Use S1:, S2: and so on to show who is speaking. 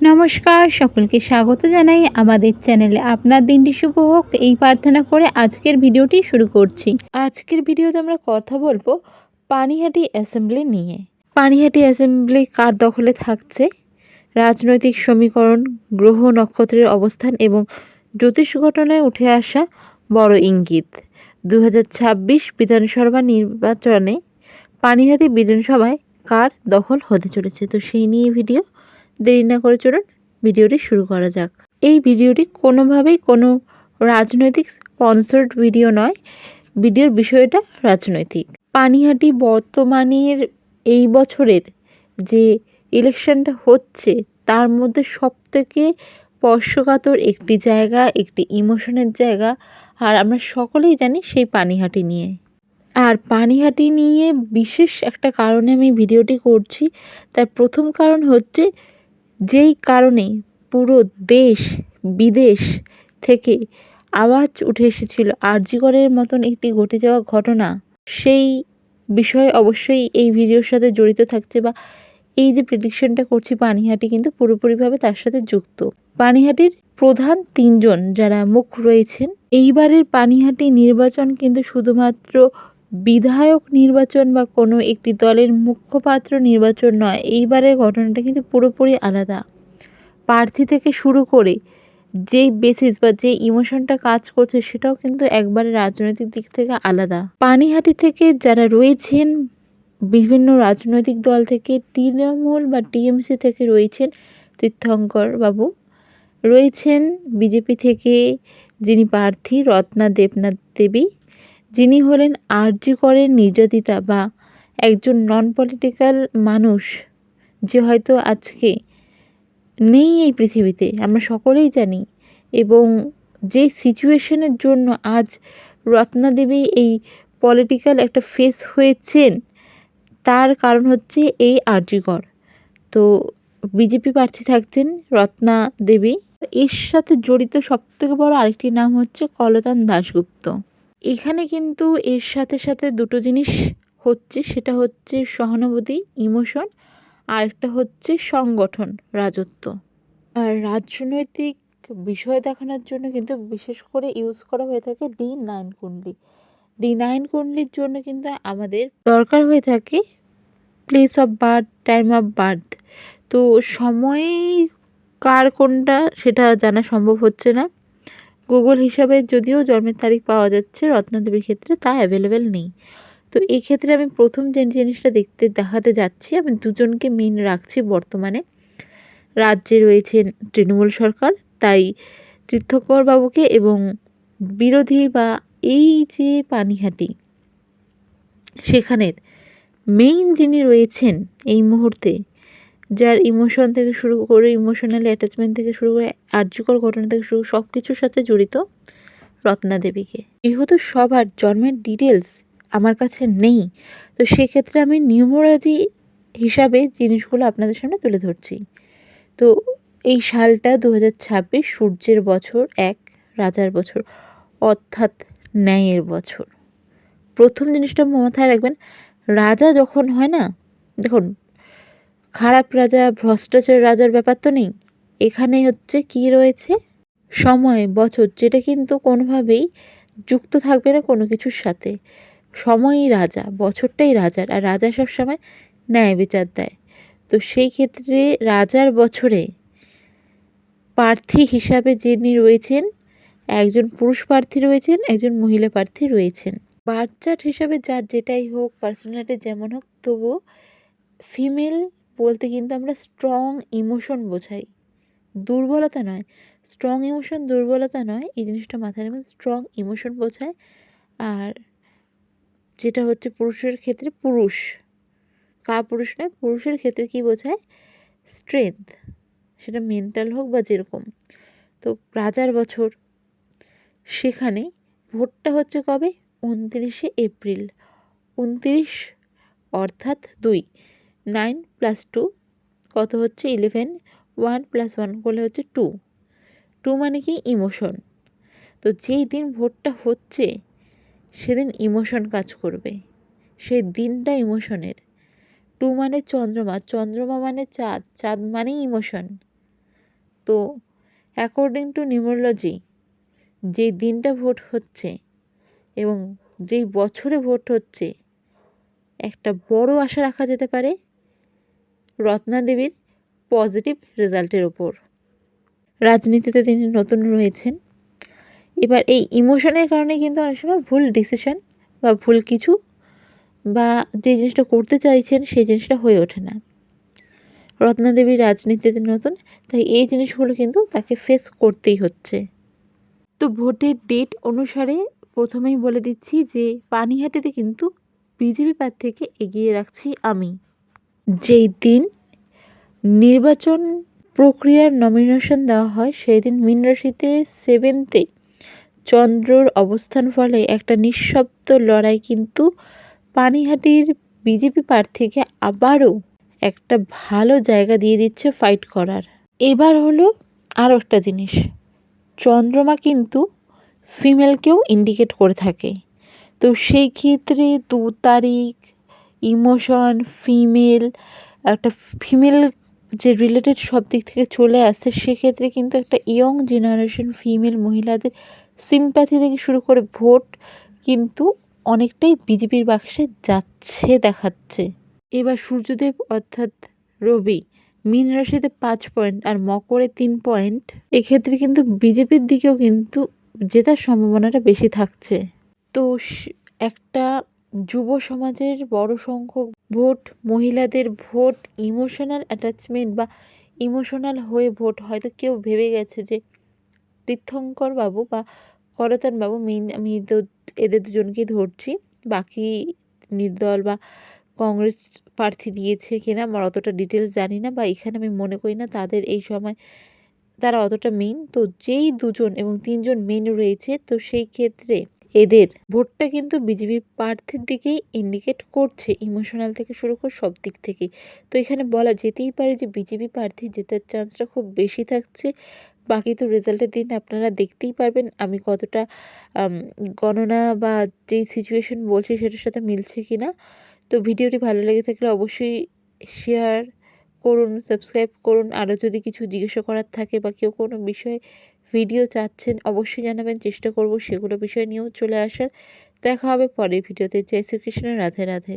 S1: নমস্কার, সকলকে স্বাগত জানাই আমাদের চ্যানেলে। আপনার দিনটি শুভ হোক এই প্রার্থনা করে আজকের ভিডিওটি শুরু করছি। আজকের ভিডিওতে আমরা কথা বলবো পানিহাটি অ্যাসেম্বলি নিয়ে। পানিহাটি অ্যাসেম্বলি কার দখলে থাকছে, রাজনৈতিক সমীকরণ, গ্রহ নক্ষত্রের অবস্থান এবং জ্যোতিষ ঘটনায় উঠে আসা বড় ইঙ্গিত। 2026 বিধানসভা নির্বাচনে পানিহাটি বিধানসভায় কার দখল হতে চলেছে, তো সেই নিয়ে ভিডিও। দেরি না করে চলুন ভিডিওটি শুরু করা যাক। এই ভিডিওটি কোনোভাবেই কোনো রাজনৈতিক স্পন্সর্ড ভিডিও নয়, ভিডিওর বিষয়টা রাজনৈতিক। পানিহাটি বর্তমানের এই বছরের যে ইলেকশনটা হচ্ছে তার মধ্যে সবথেকে স্পর্শকাতর একটি জায়গা, একটি ইমোশনের জায়গা, আর আমরা সকলেই জানি সেই পানিহাটি নিয়ে। আর পানিহাটি নিয়ে বিশেষ একটা কারণে আমি ভিডিওটি করছি। তার প্রথম কারণ হচ্ছে, যেই কারণে পুরো দেশ বিদেশ থেকে আওয়াজ উঠে এসেছিল আরজি করের মতন একটি ঘটে যাওয়া ঘটনা, সেই বিষয়ে অবশ্যই এই ভিডিওর সাথে জড়িত থাকছে, বা এই যে প্রেডিকশনটা করছি পানিহাটি কিন্তু পুরোপুরিভাবে তার সাথে যুক্ত। পানিহাটির প্রধান 3 জন যারা মুখ রয়েছেন, এইবারের পানিহাটি নির্বাচন কিন্তু শুধুমাত্র বিধায়ক নির্বাচন বা কোনো একটি দলের মুখপাত্র নির্বাচন নয়। এইবারের ঘটনাটা কিন্তু পুরোপুরি আলাদা। প্রার্থী থেকে শুরু করে যেই বেসিস বা যে ইমোশনটা কাজ করছে সেটাও কিন্তু একবারে রাজনৈতিক দিক থেকে আলাদা। পানিহাটি থেকে যারা রয়েছেন বিভিন্ন রাজনৈতিক দল থেকে, তৃণমূল বা টিএমসি থেকে রয়েছেন তীর্থঙ্কর বাবু, রয়েছেন বিজেপি থেকে যিনি প্রার্থী রত্না দেবনাথ দেবী, যিনি হলেন আরজি করের নির্যাতিতা বা একজন নন পলিটিক্যাল মানুষ, যে হয়তো আজকে নেই এই পৃথিবীতে, আমরা সকলেই জানি। এবং যে সিচুয়েশনের জন্য আজ রত্না দেবী এই পলিটিক্যাল একটা ফেস হয়েছেন, তার কারণ হচ্ছে এই আরজি কর। তো বিজেপি প্রার্থী থাকছেন রত্না দেবী। এর সাথে জড়িত সবথেকে বড় আরেকটি নাম হচ্ছে কলতান দাশগুপ্ত। এখানে কিন্তু এর সাথে সাথে দুটো জিনিস হচ্ছে, সেটা হচ্ছে সহানুভূতি, ইমোশন, আর একটা হচ্ছে সংগঠন, রাজত্ব। আর রাজনৈতিক বিষয় দেখানোর জন্য কিন্তু বিশেষ করে ইউজ করা হয়ে থাকে D9 কুণ্ডলী। D9 কুণ্ডলীর জন্য কিন্তু আমাদের দরকার হয়ে থাকে place of birth, time of birth. তো সময় কার কোনটা সেটা জানা সম্ভব হচ্ছে না। গুগল হিসাবে যদিও জন্মের তারিখ পাওয়া যাচ্ছে, রত্নাদেবীর ক্ষেত্রে তা অ্যাভেলেবেল নেই। তো এই ক্ষেত্রে আমি প্রথম যে জিনিসটা দেখাতে যাচ্ছি, আমি দুজনকে মেন রাখছি বর্তমানে। রাজ্যে রয়েছেন তৃণমূল সরকার, তাই তীর্থঙ্কর বাবুকে, এবং বিরোধী বা এই যে পানিহাটি, সেখানের মেইন যিনি রয়েছেন এই মুহূর্তে, যার ইমোশন থেকে শুরু করে, ইমোশনাল অ্যাটাচমেন্ট থেকে শুরু করে, আর্যকর ঘটনা থেকে শুরু সব কিছুর সাথে জড়িত রত্না দেবীকে। যেহেতু সবার জন্মের ডিটেলস আমার কাছে নেই, তো সেক্ষেত্রে আমি নিউমোলজি হিসাবে জিনিসগুলো আপনাদের সামনে তুলে ধরছি। তো এই সালটা 2026, সূর্যের বছর 1, রাজার বছর, অর্থাৎ ন্যায়ের বছর। প্রথম জিনিসটা মাথায় রাখবেন, রাজা যখন হয় না, দেখুন খারাপ রাজা, ভ্রষ্টাচার রাজার ব্যাপার তো নেই, এখানে হচ্ছে কি রয়েছে, সময়, বছর, যেটা কিন্তু কোনোভাবেই যুক্ত থাকবে না কোনো কিছুর সাথে। সময়ই রাজা, বছরটাই রাজার, আর রাজা সবসময় ন্যায় বিচার দেয়। তো সেই ক্ষেত্রে রাজার বছরে প্রার্থী হিসাবে যিনি রয়েছেন, একজন পুরুষ প্রার্থী রয়েছেন, একজন মহিলা প্রার্থী রয়েছেন। বার্থ চার্ট হিসাবে যার যেটাই হোক, পার্সোনালিটি যেমন হোক, তবুও ফিমেল বলতে কিন্তু আমরা স্ট্রং ইমোশন বোঝাই, দুর্বলতা নয়। স্ট্রং ইমোশন দুর্বলতা নয়, এই জিনিসটা মাথায় রাখবেন, স্ট্রং ইমোশন বোঝায়। আর যেটা হচ্ছে পুরুষের ক্ষেত্রে, পুরুষ পুরুষ নয়, পুরুষের ক্ষেত্রে কি বোঝায়, স্ট্রেংথ, সেটা মেন্টাল হোক বা যেরকম। তো রাজার বছর, সেখানে ভোটটা হচ্ছে কবে, 29শে এপ্রিল। 29 অর্থাৎ 2, 9 + 2 কত হচ্ছে 11, 1 + 1 করলে হচ্ছে 2, 2 মানে কি, ইমোশন। তো যেই দিন ভোটটা হচ্ছে সেদিন ইমোশন কাজ করবে, সেই দিনটা ইমোশনের। 2 মানে চন্দ্রমা, চন্দ্রমা মানে চাঁদ, চাঁদ মানেই ইমোশন। তো অ্যাকর্ডিং টু নিউমোলজি যেই দিনটা ভোট হচ্ছে এবং যেই বছরে ভোট হচ্ছে, একটা বড় আশা রাখা যেতে পারে রত্না দেবীর পজিটিভ রেজাল্টের ওপর। রাজনীতিতে তিনি নতুন রয়েছেন, এবার এই ইমোশনের কারণে কিন্তু অনেক সময় ভুল ডিসিশন বা ভুল কিছু বা যে জিনিসটা করতে চাইছেন সেই জিনিসটা হয়ে ওঠে না। রত্না দেবী রাজনীতিতে নতুন, তাই এই জিনিসগুলো কিন্তু তাকে ফেস করতেই হচ্ছে। তো ভোটের ডেট অনুসারে প্রথমেই বলে দিচ্ছি যে পানিহাটিতে কিন্তু বিজেপি প্রার্থীকে এগিয়ে রাখছি আমি। যেই দিন নির্বাচন প্রক্রিয়ার নমিনেশন দেওয়া হয় সেই দিন মীন রাশিতে 7th চন্দ্রর অবস্থান ফলে একটা নিঃশব্দ লড়াই কিন্তু পানিহাটির বিজেপি প্রার্থীকে আবারও একটা ভালো জায়গা দিয়ে দিচ্ছে ফাইট করার। এবার হলো আরও একটা জিনিস, চন্দ্রমা কিন্তু ফিমেলকেও ইন্ডিকেট করে থাকে। তো সেই ক্ষেত্রে 2 তারিখ ইমোশন ফিমেল, একটা ফিমেল যে রিলেটেড সব দিক থেকে চলে আসছে, সেক্ষেত্রে কিন্তু একটা ইয়ং জেনারেশন ফিমেল মহিলাদের সিম্প্যাথি থেকে শুরু করে ভোট কিন্তু অনেকটাই বিজেপির বাক্সে যাচ্ছে দেখাচ্ছে। এবার সূর্যদেব অর্থাৎ রবি মীন রাশিতে 5 পয়েন্ট আর মকরে 3 পয়েন্ট, এক্ষেত্রে কিন্তু বিজেপির দিকেও কিন্তু জেতার সম্ভাবনাটা বেশি থাকছে। তো একটা যুব সমাজের বড় সংখ্যক ভোট, মহিলাদের ভোট, ইমোশনাল অ্যাটাচমেন্ট বা ইমোশনাল হয়ে ভোট, হয়তো কেউ ভেবে গেছে যে তীর্থঙ্কর বাবু বা করতন বাবু মেইন, আমি এদের দুজনকেই ধরছি, বাকি নির্দল বা কংগ্রেস প্রার্থী দিয়েছে কিনা আমার অতটা ডিটেলস জানি না, বা এখানে আমি মনে করি না তাদের এই সময় তারা অতটা মেইন। তো যেই 2জন এবং 3জন মেইন রয়েছে, তো সেই ক্ষেত্রে এদের ভোটটা কিন্তু বিজেপি প্রার্থীর দিকেই ইন্ডিকেট করছে, ইমোশনাল থেকে শুরু করে সব দিক থেকেই। তো এখানে বলা যেতেই পারে যে বিজেপি প্রার্থী জেতার চান্সটা খুব বেশি থাকছে। বাকি তো রেজাল্টের দিন আপনারা দেখতেই পারবেন আমি কতটা গণনা বা যেই সিচুয়েশন বলছি সেটার সাথে মিলছে কি না। তো ভিডিওটি ভালো লেগে থাকলে অবশ্যই শেয়ার করুন, সাবস্ক্রাইব করুন। আরও যদি কিছু জিজ্ঞাসা করার থাকে বা কেউ কোনো বিষয়ে ভিডিও চাচ্ছেন অবশ্যই জানাবেন, চেষ্টা করব সেগুলো বিষয় নিয়েও চলে আসার। দেখা হবে পরের ভিডিওতে। জয় শ্রীকৃষ্ণ, রাধে রাধে।